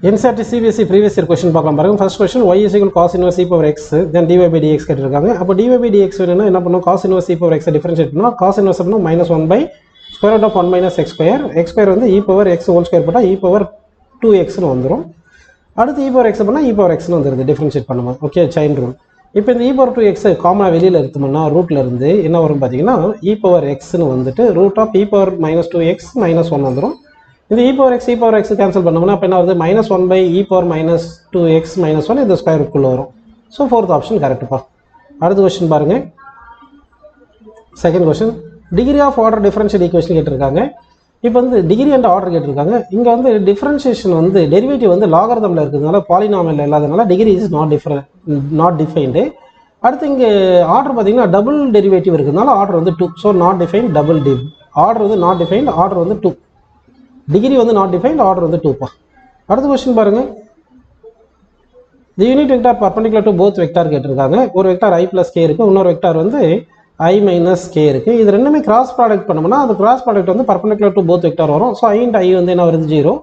NCERT CBSE previous year question பார்க்கலாம் பாருங்க. First question y is equal cos inverse e power x then dy by dx கேட்டிருக்காங்க. அப்போ dy by dx வேணும்னா என்ன பண்ணும்? cos inverse e power x differentiate பண்ணா cos inverse அப்படினா -1 by square root of 1 minus x square. x square வந்து e power x whole square போட்டா e power 2x னு வந்துரும். அடுத்து e power x பண்ணா e power x னு வந்துருது டிஃபரன்ஷியேட் பண்ணும்போது. Okay, chain rule. இப்போ இந்த e power 2x காமனா வெளியில எடுத்தோம்னா ரூட்ல இருந்து என்ன வரும் பாத்தீங்கன்னா e power x னு வந்துட்டு root of e power -2x -1 வந்துரும். இந்த e power x கேன்சல் பண்ணோம்னா அப்ப என்ன வருது? -1 by e power -2x -1 இந்த ஸ்கொயர் ரூட் குள்ள வரும். சோ ஃபோர்த் ஆப்ஷன் கரெக்ட் பா. அடுத்த क्वेश्चन பாருங்க. Second question degree of order differential equation கேட்டிருக்காங்க. இப்போ வந்து டிகிரி அண்ட் ஆர்டர் கேட்டிருக்காங்க. இங்க வந்து டிஃபரன்ஷியேஷன் வந்து டெரிவேட்டிவ் வந்து லாகரிதம்ல இருக்கிறதுனால பாலினாமியல் இல்லாதனால டிகிரி இஸ் நாட் டிஃபைன்டு. அடுத்து இங்க ஆர்டர் பாத்தீங்கன்னா டபுள் டெரிவேட்டிவ் இருக்கிறதுனால ஆர்டர் வந்து 2. So not defined double div. Order வந்து நாட் டிஃபைன்ட், ஆர்டர் வந்து 2. டிகிரி வந்து நாட் டிஃபைன்ட், ஆர்டர் வந்து 2 பா. அடுத்த क्वेश्चन பாருங்க. the unit vector perpendicular to both vector கேட்டிருக்காங்க. ஒரு வெக்டார் i plus k இருக்கு, இன்னொரு வெக்டார் வந்து i minus k இருக்கு. இது ரெண்டுமே கிராஸ் ப்ராடக்ட் பண்ணோம்னா அந்த கிராஸ் ப்ராடக்ட் வந்து perpendicular to both vector வரும். சோ i and i வந்து என்ன வருது? 0.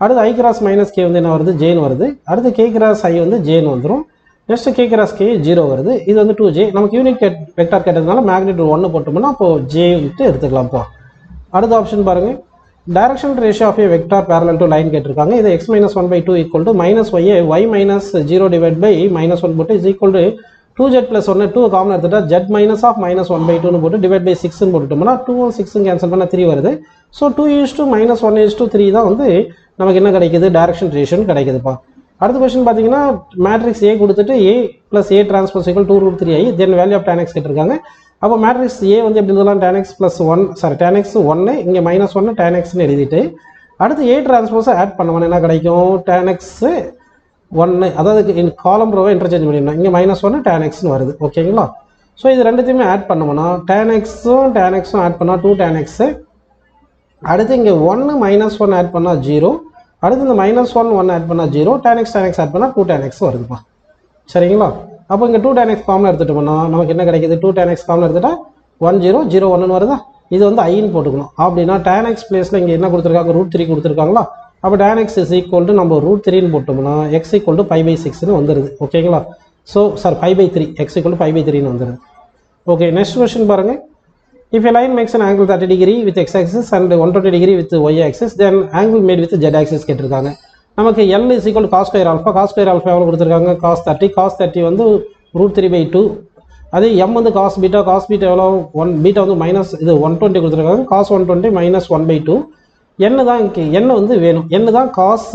அடுத்து i cross minus k வந்து என்ன வருது? j னு வருது. அடுத்து k cross i வந்து j னு வந்துரும். நெக்ஸ்ட் k cross k 0 வருது. இது வந்து 2j. நமக்கு யூனிட் வெக்டார் கேட்டதனால மேக்னிட்யூட் 1 போட்டோம்னா அப்போ j விட்டு எடுத்துக்கலாம் பா. அடுத்த ஆப்ஷன் பாருங்க. Direction ratio of a vector parallel to line கேட்டிருக்காங்க. இது x minus 1 by 2 equal to minus y minus 0 divided by minus 1 போட்டு is equal to 2z plus 1 2 common எடுத்துட்டா z minus of minus 1 by 2 னு போட்டு divide by 6 னு போட்டுட்டோம்னா 2 6 cancel பண்ணா 3 வருது. So 2 minus 1 3 தான் வந்து நமக்கு என்ன கிடைக்குது? டைரக்ஷன் ரேஷியோன்னு கிடைக்குதுப்பா. அடுத்த क्वेश्चन பாத்தீங்கன்னா மேட்ரிக்ஸ் A கொடுத்துட்டு A plus A transpose equal 2√3i then value of tan x கேட்டிருக்காங்க. அப்போ மேட்ரிக்ஸ் A வந்து எப்படி எழுதலாம்? tan x plus 1 sorry tan x 1 இங்க -1 tan x னு எழுதிட்டு அடுத்து A டிரான்ஸ்போஸ் ஆட் பண்ணோம்னா என்ன கிடைக்கும்? tan x 1 அதாவது இந்த காலம் ரோவை இன்டர்சேஞ்ச் பண்ணிடணும். இங்க -1 tan x னு வருது. ஓகேங்களா? சோ இது ரெண்டுத்தையுமே ஆட் பண்ணோம்னா tan x ம் ஆட் பண்ணா 2 tan x. அடுத்து இங்க 1 -1 ஆட் பண்ணா 0. அடுத்து இந்த -1 ஆட் பண்ணா 0. tan x ஆட் பண்ணா 2 tan x வருதுப்பா. சரிங்களா? அப்போ இங்க 2 tan x காமன் எடுத்துட்டோம்னா நமக்கு என்ன கிடைக்குது? 2 tan x காமன் எடுத்துட்டா 1 0 0 1 னு வருதா? இது வந்து i ன்னு போட்டுக்கணும். அப்படினா tan x பிளேஸ்ல இங்க என்ன கொடுத்திருக்காங்க? √3 கொடுத்திருக்காங்களா? அப்ப tan x நம்ம √3 ன்னு போட்டோம்னா x π/6 னு வந்துருது. ஓகேங்களா? சோ சார் π/3 x π/3 னு வந்துருது. ஓகே, நெக்ஸ்ட் क्वेश्चन பாருங்க. If a line makes an angle 30 degree with x axis and 120 degree with y axis then angle made with z axis கேட்டிருக்காங்க. நமக்கு L is equal to cos square alpha. cos square alpha எவ்வளவு கொடுத்திருக்காங்க? cos 30 வந்து √3/2. அதே m வந்து cos beta எவ்வளவு? 1 beta வந்து minus இது 120 கொடுத்திருக்காங்க. cos 120 -1/2. n தான் n வந்து வேணும். n தான் cos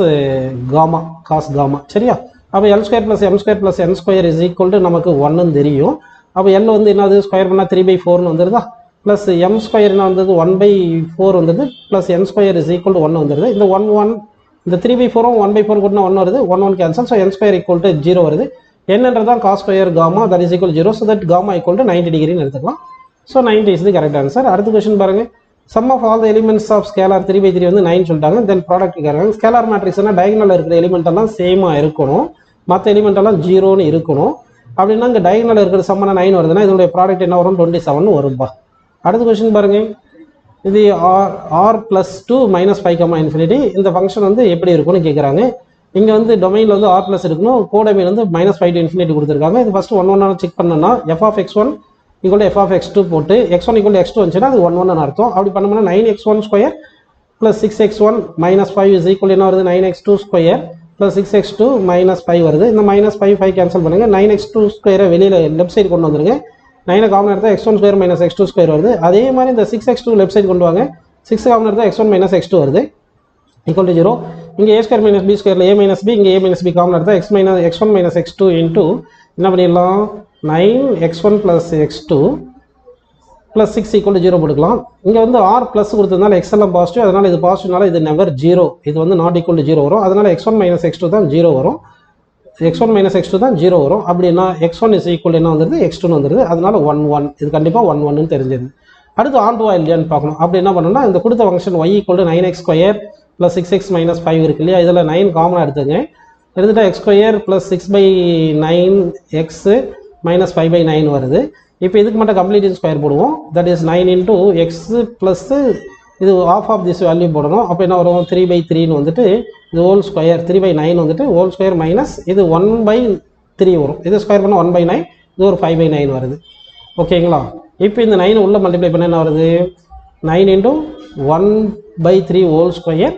gamma. சரியா? அப்ப L2 + m2 + n2 is equal to நமக்கு 1 ன்னு தெரியும். அப்ப L வந்து என்னது? ஸ்கொயர் பண்ணா 3/4 ன்னு வந்துருதா? plus m2 என்ன வந்தது? 1/4 வந்தது plus n2 is equal to 1 வந்துருது. இந்த 1 இந்த 3/4 1/4 கூட்டினா 1 வருது. 1 cancel. so n2 equal to 0 வருது. n என்றதான் cos square gamma that is equal to 0. so that gamma equal to 90 degree ன்னு எடுத்துக்கலாம். so 90 is the correct answer. அடுத்த क्वेश्चन பாருங்க. sum of all the elements of scalar 3/3 வந்து 9 சொல்லிட்டாங்க. then product கேக்குறாங்க. scalar matrix னா diagonal இருக்கிற element எல்லாம் சேமா இருக்கணும். மத்த எலிமெண்ட் எல்லாம் 0 ன்னு இருக்கணும். அப்படினா இங்க diagonal இருக்கிற sum 9 வருதுனா இதோட ப்ராடக்ட் என்ன வரும்? 27 ன்னு வரும்பா. அடுத்த क्वेश्चन பாருங்க. இது r plus 2 minus 5, இந்த ஃபங்க்ஷன் வந்து எப்படி இருக்கும்னு கேக்குறாங்க. இங்க வந்து டொமைன்ல வந்து r plus இருக்கணும். கோடொமைன் வந்து -5 to ∞ கொடுத்திருக்காங்க. இது ஃபர்ஸ்ட் 1 1 செக் பண்ணனும்னா f of x1 = f of x2 போட்டு x1 = x2 வந்துச்சுனா அது 1 1 ன்னு அர்த்தம். அப்படி பண்ணோம்னா 9x1² plus 6x1 minus 5 is equal என்ன வருது? 9x2² plus 6x2 minus 5 வருது. இந்த -5 கேன்சல் பண்ணுங்க. 9x2² வெளியில லெஃப்ட் சைடு கொண்டு வந்துருங்க. 9 காமன் எடுத்தா x1² minus x2² வருது. அதே மாதிரி இந்த 6x2 லெஃப்ட் சைடு கொண்டு வாங்க. 6 காமன் எடுத்தா x1 minus x2 வருது equal to 0. இங்க a² minus b² ல a minus b, இங்க a minus b காமன் எடுத்தா x1 minus x2 into என்ன பண்ணிடலாம்? 9x1 plus x2 plus 6 equal to 0 போட்டுக்கலாம். இங்க வந்து r plus கொடுத்ததுனால x எல்லாம் பாசிட்டிவ், அதனால இது பாசிட்டிவ்னால இது never 0. இது வந்து not equal to 0 வரும். அதனால x1 minus x2 தான் 0 வரும். x1 minus x2 தான் 0 வரும். அப்படினா x1 is equal என்ன வந்துருது? x2 ன்னு வந்துருது. அதனால 1 1. இது கண்டிப்பா 1 1 ன்னு தெரிஞ்சிருது. அடுத்து ஆன்டுவா இல்லையான்னு பார்க்கணும். அப்படி என்ன பண்ணனும்னா இந்த கொடுத்த function y = 9x² plus 6x minus 5 இருக்கு இல்லையா? இதுல 9 காமனா எடுத்துங்க. எடுத்துட்டா x² plus 6/9x minus 5/9 வருது. இப்போ இதுக்கு மட்டும் கம்ப்ளீட் ஸ்கொயர் போடுவோம். that is 9 into x plus இது ஆஃப் திஸ் வேல்யூ போடணும். அப்போ என்ன வரும் 3/3ன்னு வந்துட்டு இது ஹோல் ஸ்கொயர் 3/9 வந்துட்டு ஹோல் ஸ்கொயர் மைனஸ் இது 1/3 வரும். இது ஸ்கொயர் பண்ணால் 1/9, இது ஒரு 5/9 வருது. ஓகேங்களா? இப்போ இந்த 9 உள்ள மல்டிப்ளை பண்ண என்ன வருது 9 × 1/3 ஹோல் ஸ்கொயர்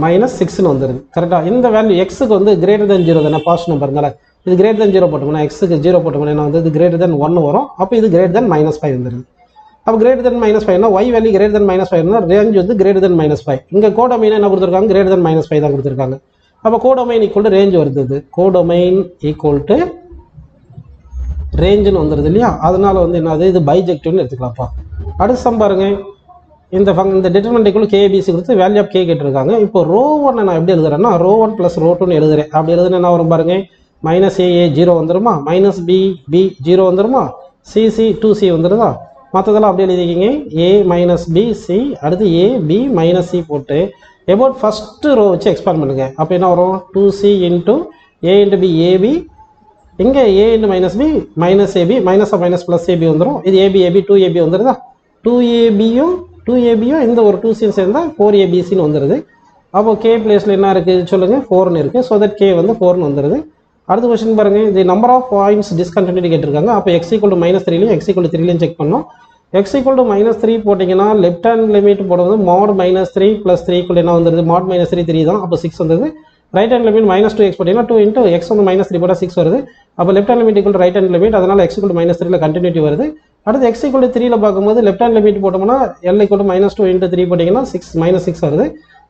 மைனஸ் 6ன்னு வந்துடுது. கரெக்டாக? இந்த வேல்யூ எக்ஸுக்கு வந்து கிரேட்டர் தென் 0 தானே, பாசிட்டிவ் நம்பர்னால இது கிரேட்டர் தென் 0 போட்டோம்னா எக்ஸுக்கு 0 போட்டோம்னா என்ன வந்து இது கிரேட்டர் தென் 1 வரும். அப்போ இது கிரேட்டர் தென் -5 வந்துடுது. அப்போ கிரேட்டர் தென் -5னா ஒய் வேல்யூ கிரேட்டர் தென் -5னா ரேஞ்ச் வந்து கிரேட்டர் தென் -5. இங்கே கோடொமைன் என்ன கொடுத்துருக்காங்க கிரேட்டர் தென் -5 தான் கொடுத்துருக்காங்க. அப்போ கோடொமைன் ஈக்குவல் டு ரேஞ்ச் வருது. கோடொமைன் ஈக்குவல் டு ரேஞ்சுன்னு வந்துடுது இல்லையா? அதனால வந்து என்னது இது பைஜெக்டிவ்னு எடுத்துக்கலாம்ப்பா. அடுத்த சம் பாருங்க. இந்த டிட்டர்மினன்ட் ஈக்குவல் கேபிசி கொடுத்து வேல்யூ ஆஃப் கே கேட்டிருக்காங்க. இப்போ ரோ 1 நான் எப்படி எழுதுறேன்னா ரோ 1 + ரோ 2ன்னு எழுதுறேன். அப்படி எழுதுனா என்ன வரும் பாருங்க -AA 0 வந்துருமா, -BB 0 வந்துருமா, CC 2C வந்துடுதா. மற்றதெல்லாம் அப்படியே எழுதிக்கிங்க A - B C அடுத்து A B - C போட்டு எபவுட் ஃபஸ்ட்டு ரோ வச்சு எக்ஸ்பேண்ட் பண்ணுங்க. அப்போ என்ன வரும் 2C × A × B AB இங்கே A × -B -AB minus minus plus AB வந்துடும். இது AB 2AB வந்துடுதா. 2ABயும் இந்த ஒரு 2C சேர்ந்தால் 4ABCன்னு வந்துடுது. அப்போ K பிளேஸில் என்ன இருக்குது சொல்லுங்கள் 4ன்னு இருக்குது. ஸோ தட் K வந்து 4ன்னு வந்துடுது. அடுத்த கொஸ்டின் பாருங்கள். இது நம்பர் ஆஃப் பாயிண்ட்ஸ் டிஸ்கண்டினியூட்டி கேட்டிருக்காங்க. அப்போ x = -3லையும் x = 3லையும் செக் பண்ணோம். x = -3 போட்டிங்கன்னா லெஃப்ட் ஹேண்ட் லிமிட் போடுறது mod -3 + 3 என்ன வந்துடுது mod -3 3 தான். அப்போ 6 வந்துடுது. ரைட் ஹேண்ட் லிமிட் -2x போட்டிங்கன்னா 2 × x வந்து -3 போட்டால் 6 வருது. அப்போ left hand limit equal right hand limit, அதனால் x = -3ல கண்டினியூட்டி வருது. அடுத்து x = 3ல பார்க்கும்போது லெஃப்ட் ஹேண்ட் லிமிட் போட்டோம்னா L = -2 × 3 போட்டிங்கன்னா -6 வருது.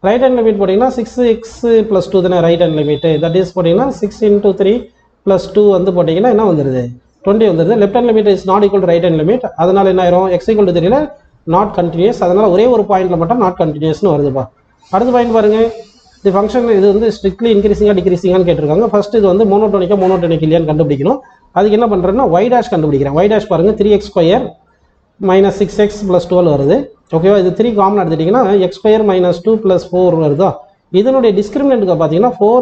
ரைட் ஹேண்ட் லிமிட் போட்டிங்கன்னா 6x + 2 தானே right hand limit. That is போட்டிங்கன்னா 6 × 3 + 2 வந்து போட்டிங்கன்னா என்ன வந்துடுது 20 வந்துடுது. Left hand limit is not equal to right hand limit. அதனால் என்ன ஆயிரும் x = 3ல நாட் கண்டினியூஸ். அதனால் ஒரே ஒரு பாயிண்ட்டில் மட்டும் நாட் கண்டினியூஸ்னு வருதுப்பா. அடுத்த பாயிண்ட் பாருங்கள். இந்த ஃபங்க்ஷன் இது வந்து ஸ்ட்ரிக்ட்லி இன்க்ரீசிங்காக டிக்ரீசிங்கான்னு கேட்டிருக்காங்க. ஃபர்ஸ்ட் இது வந்து மோனோட்டோனிக் இல்லையான்னு கண்டுபிடிக்கணும். அதுக்கு என்ன பண்ணுறேன்னா y' கண்டுபிடிக்கிறேன். y' பாருங்கள் 3x² - 6x + 12 வருது. ஓகேவா? இது 3 காமன் எடுத்துட்டிங்கன்னா x² - 2 + 4 வருதா. இதனுடைய டிஸ்கிரிமினன்ட்டுக்கு பார்த்தீங்கன்னா 4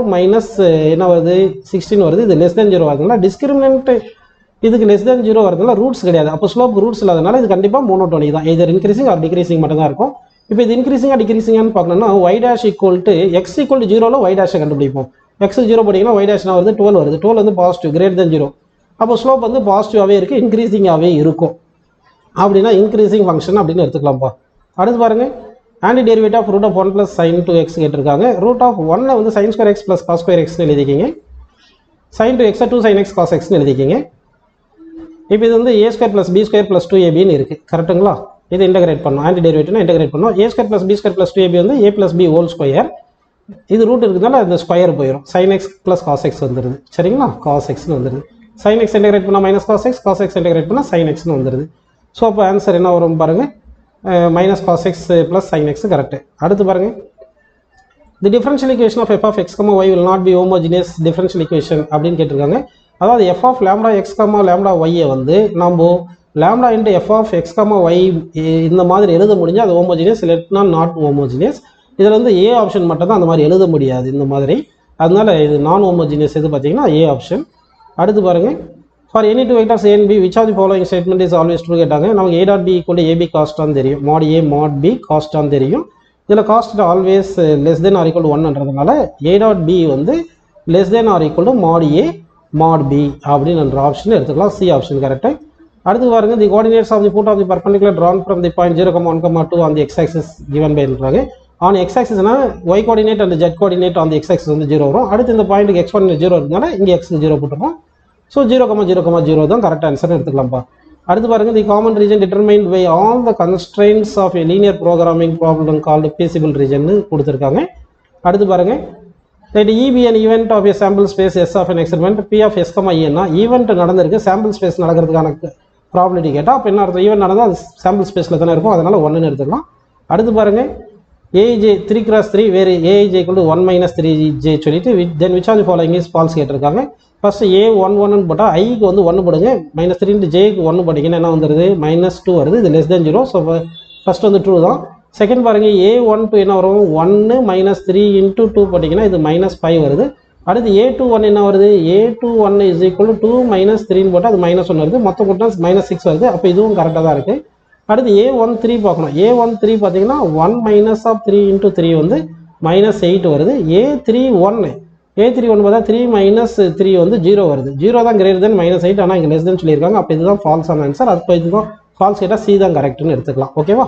- என்ன வருது 16 வருது. இது லெஸ் தென் 0 வருதுங்களா. டிஸ்கிரிமினன்ட் இதுக்கு லெஸ் தென் 0 வரதுனால ரூட்ஸ் கிடையாது. அப்போ ஸ்லோப் ரூட்ஸ் இல்லாதனால இது கண்டிப்பாக மோனோட்டோனிக் தான். இது இன்க்ரீசிங் ஆர் டிக்ரீசிங் மட்டும் தான் இருக்கும். இப்போ இது இன்க்ரீசிங்காக டிக்ரீசிங்கான்னு பார்க்கணும்னா y' = x = 0ல y' கண்டுபிடிப்போம். x 0 போட்டிங்கன்னா y' வருது 12 வருது. 12 வந்து பாசிட்டிவ் கிரேட்டர் தென் 0. அப்போ ஸ்லோப் வந்து பாசிட்டிவாகவே இருக்குது, இன்க்ரீசிங்காகவே இருக்கும். அப்படின்னா இன்க்ரீசிங் ஃபங்க்ஷன் அப்படின்னு எடுத்துக்கலாம்ப்பா. அடுத்து பாருங்கள். Anti derivative of √1 + sin 2x கேட்டிருக்காங்க. √1 வந்து sin² x + cos² x எழுதிக்கிங்க. sin 2x 2 sin x cos x எழுதிக்கிங்க. இப்போ இது வந்து a² + b² + 2ab இருக்குது. கரெக்டுங்களா? இது இன்டகிரேட் பண்ணோம். ஆன்டி டெரிவேட்டிவ்னா இன்டகிரேட் பண்ணோம். a² + b² + 2ab வந்து a + b ஹோல் ஸ்கொயர். இது ரூட் இருக்கிறதுனால அந்த ஸ்கொயர் போயிடும். sin x + cos x வந்துடுது. சரிங்களா? cos xன்னு வந்துடுது. sin x இன்டகிரேட் பண்ணால் -cos x, cos x integrate பண்ணால் sin xன்னு வந்துடுது. ஸோ அப்போ ஆன்சர் என்ன வரும் பாருங்கள் -cos x + sin x கரெக்டு. அடுத்து பாருங்கள். The differential equation of f of x, y will not be homogeneous differential equation அப்படின்னு கேட்டிருக்காங்க. அதாவது f of λx, λy வந்து நம்ம λ × f of x, y இந்த மாதிரி எழுத முடிஞ்சால் அது ஹோமோஜினியஸ், இல்லைனா நாட் ஹோமோஜினியஸ். இதில் வந்து ஏ ஆப்ஷன் மட்டும் தான் அந்த மாதிரி எழுத முடியாது இந்த மாதிரி. அதனால இது நான் ஹோமோஜினியஸ் எது பார்த்தீங்கன்னா ஏ ஆப்ஷன். அடுத்து பாருங்கள். For any two vectors a and b which of the following statement is always true கேட்டாங்க. நமக்கு a.b = ab costan தெரியும், mod a mod b costan தெரியும். இதில் cost always less than or equal to 1ன்றதுனால a.b வந்து less than or equal to mod a mod b அப்படின்னு option எடுத்துக்கலாம். C option correct. அடுத்து பாருங்க. The coordinates of the foot of the perpendicular drawn from the point 0, 1, 2 on the x-axis given by இருக்காங்க. On x-axisனா y coordinate and z coordinate on the x-axis வந்து 0 வரும். அடுத்து இந்த பாயிண்ட்டுக்கு x1 0 இருந்தாலும் இங்கே x 0 போட்டுருவோம். ஸோ 0, 0, 0 தான் கரெக்ட் ஆன்சர் எடுத்துக்கலாம்ப்பா. அடுத்து பாருங்க. The common region determined by all the constraints of a linear programming problem called feasible region கொடுத்துருக்காங்க. அடுத்து பாருங்க. let E be an event of a sample space S of an experiment P of S, E னா event நடந்திருக்கு, sample space நடக்கிறதுக்கான probability கேட்டால் அப்போ என்ன அர்த்தம்? ஈவெண்ட் நடந்தால் அது சாம்பிள் ஸ்பேஸில் தானே இருக்கும், அதனால் 1ன்னு எடுத்துக்கலாம். அடுத்து பாருங்கள். AJ 3x3 வேறு AJ = 1 - 3j சொல்லிட்டு தென் which of the following is false கேட்டிருக்காங்க. ஃபர்ஸ்ட் A11 போட்டால் ஐக்கு வந்து 1 போடுங்க, -3 × jக்கு 1 போட்டிங்கன்னா என்ன வந்துடுது -2 வருது. இது லெஸ் தென் 0. ஸோ ஃபர்ஸ்ட் வந்து ட்ரூ தான். செகண்ட் பாருங்கள். A12 என்ன வரும் 1 - 3 × 2 போட்டிங்கன்னா இது -5 வருது. அடுத்து A21 என்ன வருது A21 = 2 - 3ன்னு போட்டால் அது -1 வருது. மொத்தம் போட்டால் -6 வருது. அப்போ இதுவும் கரெக்டாக தான் இருக்குது. அடுத்து A13 பார்க்கணும். A13 பார்த்தீங்கன்னா 1 மைனஸ் ஆஃப் 3 இன்ட்டு 3 வந்து -8 வருது. A31 பார்த்தா 3 மைனஸ் 3 வந்து 0 வருது. 0 தான் கிரேட்டர் தென் -8, ஆனால் இங்கே லெஸ் தென் சொல்லியிருக்காங்க. அப்போ இதுதான் ஃபால்ஸான ஆன்சர். அப்போ இதுதான் ஃபால்ஸ் கேட்டால் சி தான் கரெக்ட்னு எடுத்துக்கலாம். ஓகேவா?